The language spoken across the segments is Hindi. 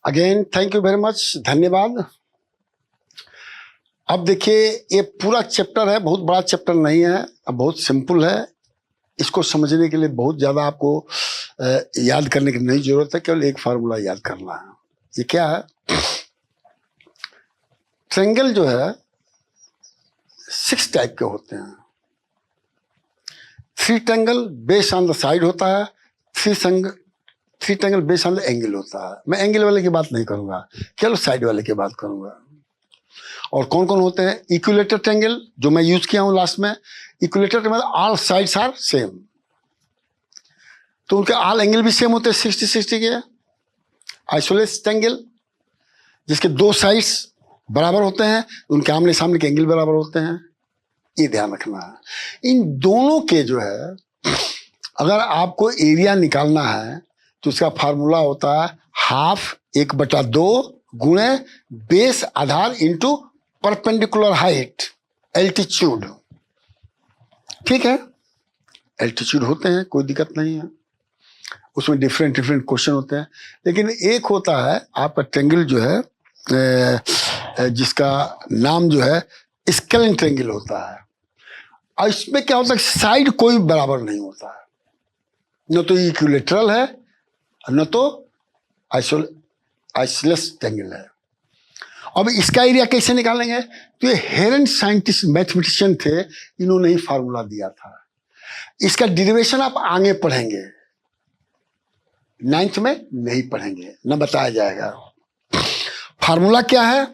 Again thank you very much, धन्यवाद। अब देखिए, ये पूरा चैप्टर है, बहुत बड़ा चैप्टर नहीं है, अब बहुत सिंपल है। इसको समझने के लिए बहुत ज़्यादा आपको याद करने की नहीं जरूरत है, केवल एक फार्मूला याद करना है। ये क्या है? ट्रायंगल जो है 6 टाइप के होते हैं। 3 triangle based on the side होता है, 3 triangle based on the angle होता है। मैं एंगल वाले की बात नहीं करूंगा, केवल साइड वाले की बात करूंगा। और कौन कौन होते हैं? इक्विलेटर ट्रायंगल जो मैं यूज किया हूं लास्ट में। इक्विलेटर मतलब ऑल साइड्स आर सेम, तो उनके ऑल एंगल भी सेम होते हैं 60-60 के। आइसोलेस ट्रायंगल जिसके 2 साइड्स बराबर होते हैं, उनके आमने सामने के एंगल बराबर होते हैं। ये ध्यान रखना है। इन दोनों के जो है, अगर आपको एरिया निकालना है तो उसका फार्मूला होता है 1/2 गुणे बेस आधार इंटू परपेंडिकुलर हाइट एल्टीट्यूड। ठीक है, एल्टीट्यूड होते हैं, कोई दिक्कत नहीं है, उसमें डिफरेंट क्वेश्चन होते हैं। लेकिन एक होता है आपका ट्रायंगल जो है जिसका नाम जो है स्केलिन ट्रायंगल होता है। और इसमें क्या होता है, साइड कोई बराबर नहीं होता है, न तो इक्विलेटरल है न तो आइसोलेस ट्रायंगल है। अब इसका एरिया कैसे निकालेंगे? तो ये हेरेन साइंटिस्ट मैथमेटिशियन थे, इन्होंने ही फार्मूला दिया था। इसका डेरिवेशन आप आगे पढ़ेंगे, 9th में नहीं पढ़ेंगे, न बताया जाएगा। फार्मूला क्या है,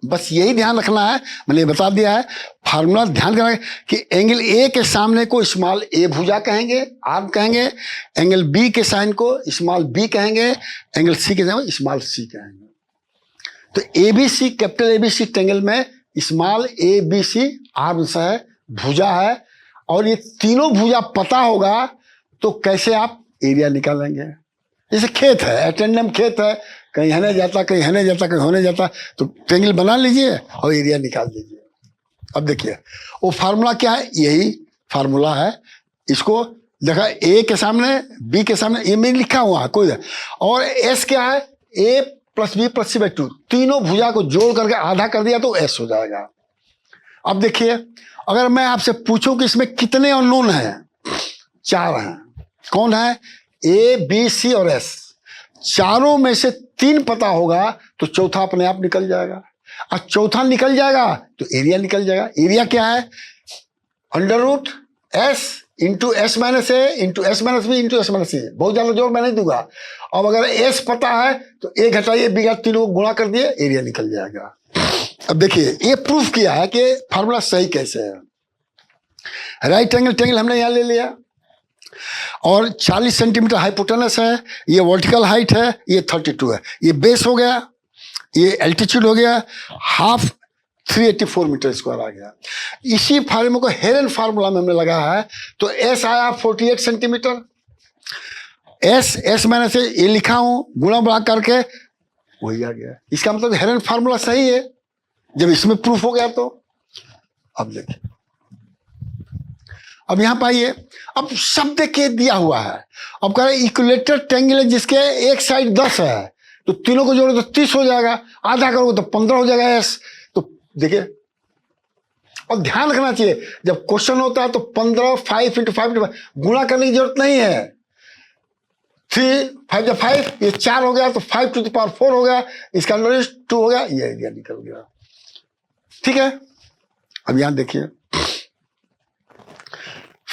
बस यही ध्यान रखना है, मैंने बता दिया है। फार्मूला ध्यान रखना है कि एंगल ए के सामने को स्मॉल ए भुजा कहेंगे, आर्म कहेंगे। एंगल बी के साइन को स्मॉल बी कहेंगे, एंगल सी के साइन स्मॉल सी कहेंगे। तो एबीसी, कैपिटल एबीसी ट्रायंगल में स्मॉल एबीसी आर्म्स है, भुजा है। और ये तीनों भुजा पता होगा तो कैसे आप एरिया निकालेंगे? जैसे खेत है, एटेंडम खेत है, कहीं हने जाता, कहीं हने जाता, कहीं होने जाता, तो ट्रायंगल बना लीजिए और एरिया निकाल दीजिए। अब देखिए वो फार्मूला क्या है, यही फार्मूला है। इसको देखा, ए के सामने बी के सामने, ए में लिखा हुआ है कोई, और एस क्या है, A plus B plus C by 2, तीनों भुजा को जोड़ करके आधा कर दिया तो एस हो जाएगा। अब देखिए, अगर मैं आपसे पूछूं कि इसमें कितने अननोन हैं? 4 हैं। कौन है? ए बी सी और एस। चारों में से 3 पता होगा तो चौथा अपने आप निकल जाएगा, और चौथा निकल जाएगा तो एरिया निकल जाएगा। एरिया क्या है? Under root S into S minus A into S minus B into S minus C. बहुत ज्यादा जोर मैं नहीं दूंगा। अब अगर एस पता है तो ए घटाइए बी घटा, तीनों को गुणा कर दिए, एरिया निकल जाएगा। अब देखिए, ये प्रूफ किया है कि फार्मूला सही कैसे है। राइट एंगल ट्रायंगल हमने यहां ले लिया, और 40 सेंटीमीटर हाइपोटेनस है, ये वर्टिकल हाइट है, ये 32 है। ये बेस हो गया, ये एल्टीट्यूड हो गया, 384 मीटर स्क्वायर आ गया। इसी फार्मूला को हेरेन फार्मूला में हमने लगाया है, तो एस आया 48 सेंटीमीटर। एस माइनस ये लिखा हूं, गुणा बढ़ा करके वही आ गया। इसका मतलब हेरेन फार्मूला सही है जब इसमें प्रूफ हो गया तो। अब देखिए, अब यहां पाइए, अब शब्द के दिया हुआ है। अब कह रहे इक्विलेटर ट्रायंगल है जिसके एक साइड 10 है, तो तीनों को जोड़ो तो 30 हो जाएगा, आधा करोगे तो 15 हो जाएगा एस। तो देखिए, और ध्यान रखना चाहिए जब क्वेश्चन होता है तो 15 5 इंटू 5 गुणा करने की जरूरत नहीं है। 3 5 5, ये 4 हो गया तो 5 टू द पावर 4 हो गया, इसका अंडर 2 हो गया, ये एरिया निकल गया। ठीक है, अब यहां देखिए,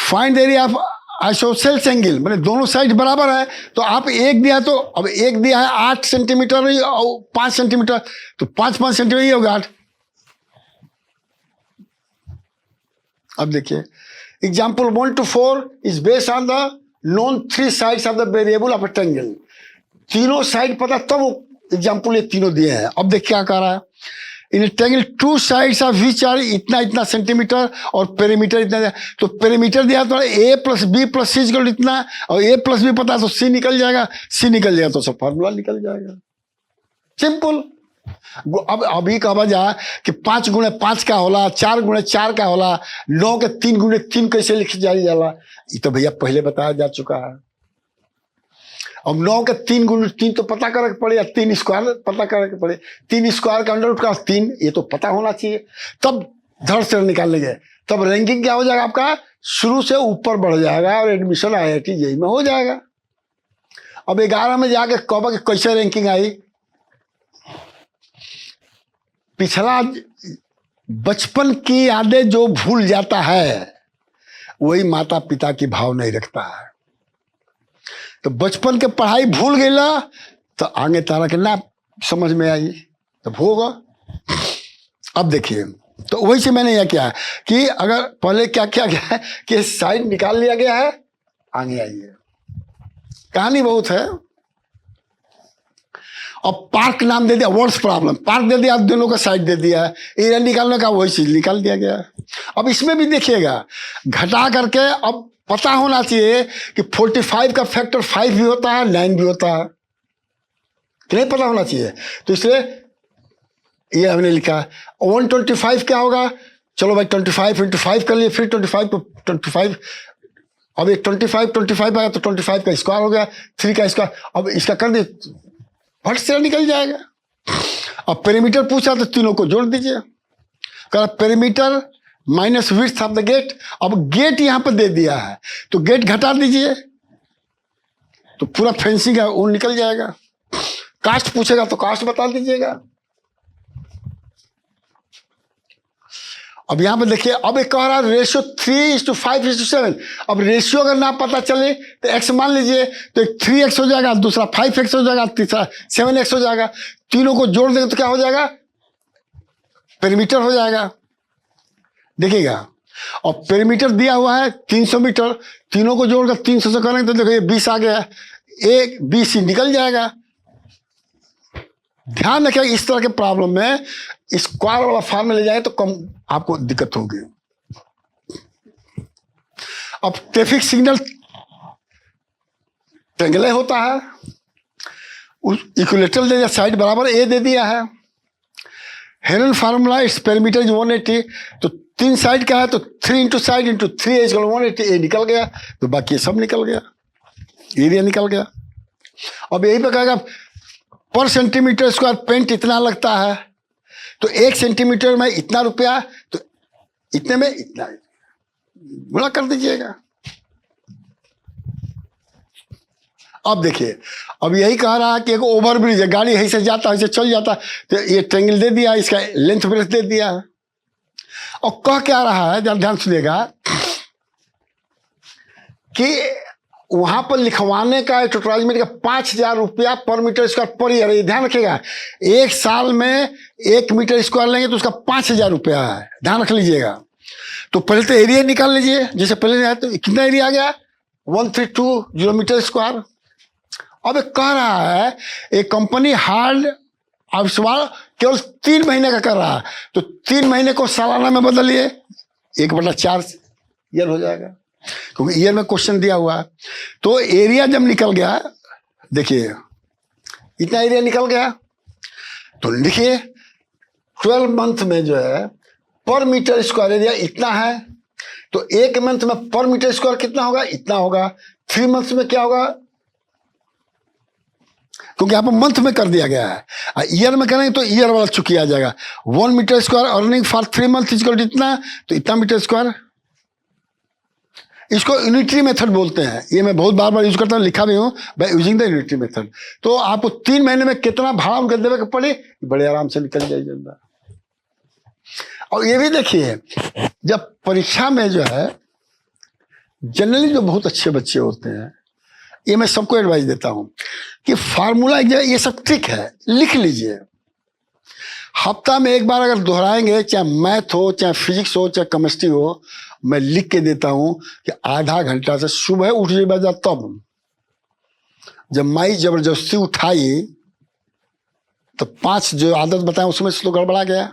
find the area of isosceles angle, मैंने दोनों साइड बराबर है, तो आप एक दिया, तो अब एक दिया है 8 सेंटीमीटर और 5 सेंटीमीटर, तो 5 सेंटीमीटर ये होगा 8। अब देखिए, example 1 to 4 is based on the known 3 sides of the variable of a triangle. तीनों साइड पता तब एग्जाम्पल ये तीनों दिए हैं। अब देख क्या कह रहा है, in triangle 2 sides of which are इतना सेंटीमीटर और पेरीमीटर इतना, तो पेरीमीटर दिया तो a plus B plus c इतना, और ए प्लस बी पता तो सी निकल जाएगा, सी निकल जाएगा तो सब फार्मूला निकल जाएगा। सिंपल। अब अभी कहा जा कि 5 गुणे 5 का होला, 4 गुणे 4 का होला, 9 के 3 गुणे 3 कैसे लिखी जाए जाला, ये तो भैया पहले बताया जा चुका है। अब 9 के 3 गुण 3 तो पता करे के पड़े, या 3 स्क्वायर पता करे के पड़े, 3 स्क्वायर का अंडर रूट का 3, ये तो पता होना चाहिए, तब धड़ से निकाल लेंगे। तब रैंकिंग क्या हो जाएगा आपका, शुरू से ऊपर बढ़ जाएगा और एडमिशन IIT JEE में हो जाएगा। अब 11 में जाके कब कि कैसे रैंकिंग आई, पिछला बचपन की यादें जो भूल जाता है वही माता पिता की भाव नहीं रखता है। तो बचपन के पढ़ाई भूल गया तो आगे तारा के ना समझ में आई तो होगा। अब देखिए, तो वही से मैंने यह किया कि अगर पहले क्या किया गया है कि साइड निकाल लिया गया है, आगे आइए, कहानी बहुत है। अब पार्क नाम दे दिया, वर्ड्स प्रॉब्लम, पार्क दे दिया, दोनों का साइड दे दिया है, एरिया निकालने का वही चीज निकाल दिया गया। अब इसमें भी देखिएगा घटा करके, अब पता होना चाहिए कि 45 का फैक्टर 5 भी होता है, 9 भी होता है, कि नहीं पता होना चाहिए। तो इसलिए ये हमने लिखा 125 क्या होगा, चलो भाई 25 × 5 कर लिए, फिर 25 को 25, अब ये 25 आया तो 25 का स्क्वायर हो गया, 3 का स्क्वायर, अब इसका कर दिए, फट से निकल जाएगा। अब पेरीमीटर पूछा तो तीनों को जोड़ दीजिए, कहा perimeter minus width of the gate. अब गेट यहां पर दे दिया है तो गेट घटा दीजिए तो पूरा फेंसिंग है वो निकल जाएगा। कास्ट पूछेगा तो कास्ट बता दीजिएगा। अब यहां पर देखिए, अब एक कह रहा है रेशियो 3:5:7। अब रेशियो अगर ना पता चले तो x मान लीजिए, तो एक 3x हो जाएगा, दूसरा 5x हो जाएगा, तीसरा 7x हो जाएगा। तीनों को जोड़ देंगे तो क्या हो जाएगा, पेरीमीटर हो जाएगा। देखिएगा, और पेरीमीटर दिया हुआ है 300 मीटर, तीनों को जोड़कर 300 से करेंगे तो देखिए 20 आ गया, एक 20 निकल जाएगा। ध्यान रखिए इस तरह के प्रॉब्लम में स्क्वायर वाला फॉर्म में ले जाए तो कम आपको दिक्कत होगी। अब ट्रैफिक सिग्नल ट्रेंगल होता है, उस इक्विलेटरल दे दिया, साइड बराबर ए दे दिया है। हेरन फार्मूला इस पेरीमीटर इज 180, तो 3 साइड का है तो 3 × साइड × 3 इज 180, ए निकल गया, तो बाकी ये सब निकल गया, एरिया निकल गया। अब यही पे कहेगा पर सेंटीमीटर स्क्वायर पेंट इतना लगता है, तो 1 सेंटीमीटर में इतना रुपया, तो इतने में इतना गुणा कर दीजिएगा। अब देखिए, अब यही कह रहा है कि एक ओवर ब्रिज है, गाड़ी यहीं से जाता है, ऐसे चल जाता है, तो ये ट्रेंगल दे दिया, इसका लेंथ ब्रेथ दे दिया है। और कह क्या रहा है, जब ध्यान सुनिएगा कि वहां पर लिखवाने का ट्यूटोरियल का 5,000 रुपया पर मीटर स्क्वायर पर ईयर है। ध्यान रखिएगा, 1 साल में 1 मीटर स्क्वायर लेंगे तो उसका 5,000 रुपया है, ध्यान रख लीजिएगा। तो पहले तो एरिया निकाल लीजिए, जैसे पहले आया तो कितना एरिया आ गया, 1320 मीटर स्क्वायर। अब कह रहा है एक कंपनी हार्ड अब सवाल केवल 3 महीने का कर रहा है, तो 3 महीने को सालाना में बदलिए, 1/4 ईयर हो जाएगा, क्योंकि ईयर में क्वेश्चन दिया हुआ है। तो एरिया जब निकल गया, देखिए इतना एरिया निकल गया, तो लिखिए 12 मंथ में जो है पर मीटर स्क्वायर एरिया इतना है, तो 1 मंथ में पर मीटर स्क्वायर कितना होगा, इतना होगा। 3 मंथ में क्या होगा, क्योंकि यहाँ पर मंथ में कर दिया गया है, ईयर में करेंगे तो ईयर वाला चुकी आ जाएगा। 1 metre square earning for 3 month equal इतना, तो इतना मीटर स्क्वायर। इसको यूनिटरी मेथड बोलते हैं, ये मैं बहुत बार यूज करता हूँ, लिखा भी हूँ by using the unitary method. तो आपको 3 महीने में कितना भाड़ा उनके देवे के पड़े, बड़े आराम से निकल जाएगा। और ये भी देखिए, जब परीक्षा में जो है जनरली जो बहुत अच्छे बच्चे होते हैं, ये मैं सबको एडवाइस देता हूं कि फार्मूला ये सब ट्रिक है, लिख लीजिए। हफ्ता में 1 बार अगर दोहराएंगे, चाहे मैथ हो, चाहे फिजिक्स हो, चाहे केमिस्ट्री हो, मैं लिख के देता हूं कि आधा घंटा से सुबह उठ जाए, तब जब माई जबरदस्ती उठाई तो 5 जो आदत बताए उसमें से तो गड़बड़ा गया,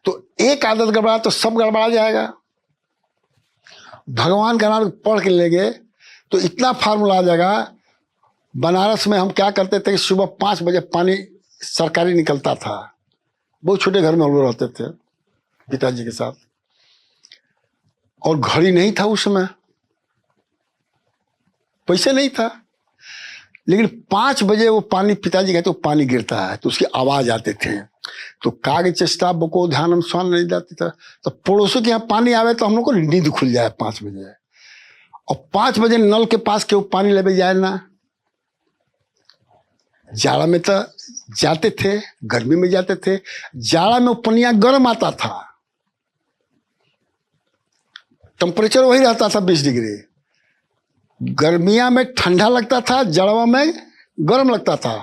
तो एक आदत गड़बड़ा तो सब गड़बड़ा जाएगा। भगवान का नाम पढ़ के लेंगे तो इतना फार्मूला आ जाएगा। बनारस में हम क्या करते थे कि सुबह 5 बजे पानी सरकारी निकलता था, बहुत छोटे घर में हम लोग रहते थे पिताजी के साथ, और घड़ी नहीं था उस समय, पैसे नहीं था, लेकिन 5 बजे वो पानी, पिताजी कहते वो पानी गिरता है तो उसकी आवाज आते थे, तो काग चेष्टा बको ध्यानम स्वान नहीं जाते थे। तो पड़ोसों के यहाँ पानी आवे तो हम लोग को नींद खुल जाए 5 बजे, और 5 बजे नल के पास केहू पानी लेवे जाए ना। जाड़ा में तो जाते थे, गर्मी में जाते थे। जाड़ा में वो पनिया गर्म आता था, टेम्परेचर वही रहता था 20 डिग्री। गर्मिया में ठंडा लगता था, जड़वा में गर्म लगता था।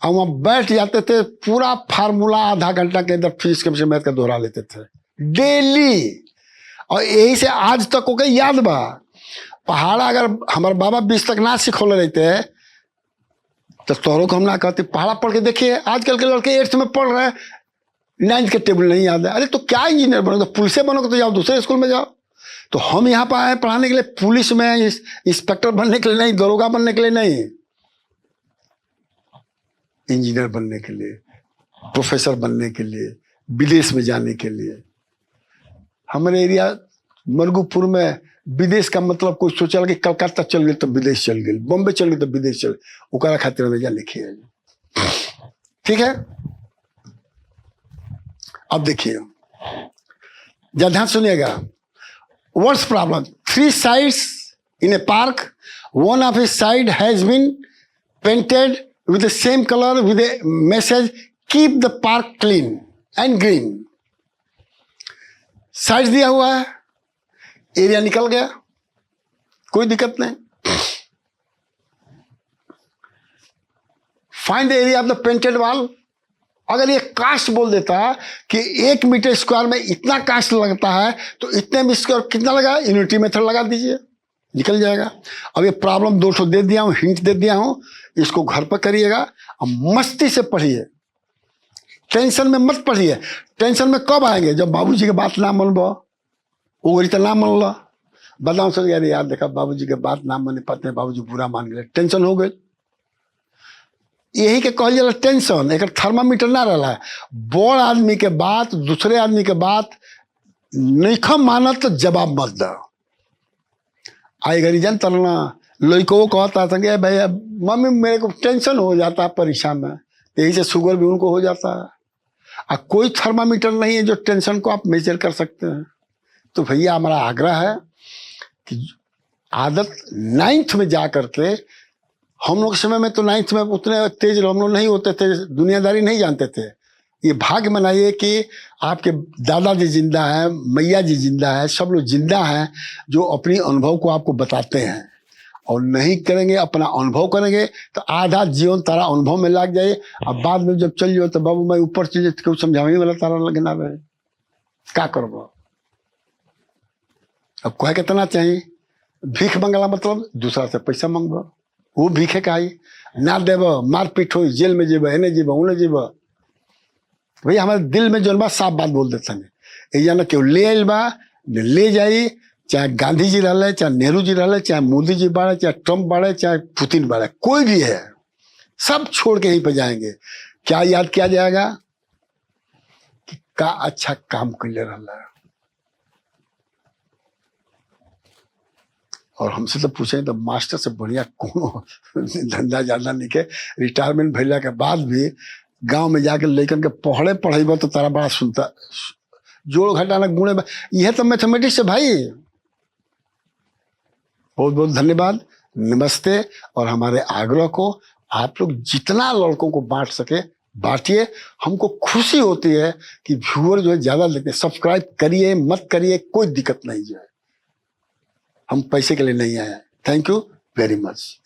और वहां बैठ जाते थे, पूरा फार्मूला आधा घंटा के अंदर फिजिक्स केमिस्ट्री मैथ का दोहरा लेते थे डेली। और यही से आज तक को याद बा। पहाड़ा अगर हमारे बाबा 20 तक ना सिखोले रहते तो तोहरों को हम ना कहते। पहाड़ा पढ़ के देखिए, आजकल के लड़के 8th में पढ़ रहे हैं, 9th के टेबल नहीं याद है। अरे तो क्या इंजीनियर बनोगे, तो पुलिस बनोगे तो जाओ दूसरे स्कूल में जाओ। तो हम यहाँ पर आए पढ़ाने के लिए, पुलिस में इंस्पेक्टर बनने के लिए नहीं, दरोगा बनने के लिए नहीं, इंजीनियर बनने के लिए, प्रोफेसर बनने के लिए, विदेश में जाने के लिए। हमारे एरिया मरगुपुर में विदेश का मतलब कोई सोचा कि कलकत्ता चल गए तो विदेश चल गए, बॉम्बे चल गए तो विदेश चल, ओकरा खातिर में जा लिखिए। ठीक है, अब देखिए, जरा ध्यान सुनिएगा। What's problem? 3 sides in a park. One of his side has been painted with the same color with a message, "Keep the park clean and green." Side दिया हुआ है, एरिया निकल गया, कोई दिक्कत नहीं। Find the area of the painted wall. अगर ये कास्ट बोल देता कि 1 मीटर स्क्वायर में इतना कास्ट लगता है तो इतने में स्क्वायर कितना लगा, यूनिटी मेथड लगा दीजिए, निकल जाएगा। अब ये प्रॉब्लम 200 दे दिया हूँ, हिंट दे दिया हूँ, इसको घर पर करिएगा और मस्ती से पढ़िए, टेंशन में मत पढ़िए। टेंशन में कब आएंगे, जब बाबूजी के बात ना मनबो, वो तो ना मन लो, बदनाम सोच गया, यार देखा बाबूजी के बात ना माने पाते, बाबूजी बुरा मान गए, टेंशन हो गई। यही के कहल जाला टेंशन। एक थर्मामीटर ना रहा है, बड़ आदमी के बात, दूसरे आदमी के बात नहीं मानत तो जवाब मत दो। आई घड़ी जनता ना लड़कों को कहता था कि भैया मम्मी मेरे को टेंशन हो जाता है परीक्षा में, यही से शुगर भी उनको हो जाता है। और कोई थर्मामीटर नहीं है जो टेंशन को आप मेजर कर सकते हैं। तो भैया हमारा आग्रह है कि आदत 9th में जा करके, हम लोग समय में तो 9th में उतने तेज हम लोग नहीं होते थे, दुनियादारी नहीं जानते थे। ये भाग्य मनाइए कि आपके दादाजी जिंदा है, मैया जी जिंदा है, सब लोग जिंदा हैं जो अपनी अनुभव को आपको बताते हैं। और नहीं करेंगे, अपना अनुभव करेंगे तो आधा जीवन तारा अनुभव में लग जाए। अब बाद में जब चल जाओ तो बाबू मैं ऊपर चल जाए तो क्यों समझाने वाला तारा लगना रहे, क्या करो। अब कहे कितना चाहिए, भीख मंगला मतलब दूसरा से पैसा मंगबो, वो भीखे का ही ना देव, मारपीट हो, जेल में जेब, एने जेब, उन्हें जेब। भैया हमारे दिल में जो बा साफ बात बोल देते हैं, ये ना क्यों ले आइल बा, ले जाई, चाहे गांधी जी रहा, चाहे नेहरू जी रहा, चाहे मोदी जी बाड़े, चाहे ट्रंप बाड़े, चाहे पुतिन बाड़े, कोई भी है, सब छोड़ के यहीं पे जाएंगे। क्या याद किया जाएगा कि का अच्छा काम कर ले रहा। और हमसे तो पूछे तो मास्टर से बढ़िया कौन धंधा ज्यादा नहीं के। रिटायरमेंट भैया के बाद भी गांव में जाके लेकर के पढ़ेबा तो तारा बड़ा सुनता, जोड़ घटाना गुणे, यह तो मैथमेटिक्स है भाई। बहुत बहुत धन्यवाद, नमस्ते। और हमारे आग्रह को आप लोग जितना लड़कों को बांट सके बांटिए। हमको खुशी होती है कि व्यूअर जो है ज्यादा लेते हैं। सब्सक्राइब करिए, मत करिए, कोई दिक्कत नहीं जो है, हम पैसे के लिए नहीं आए। Thank you very much.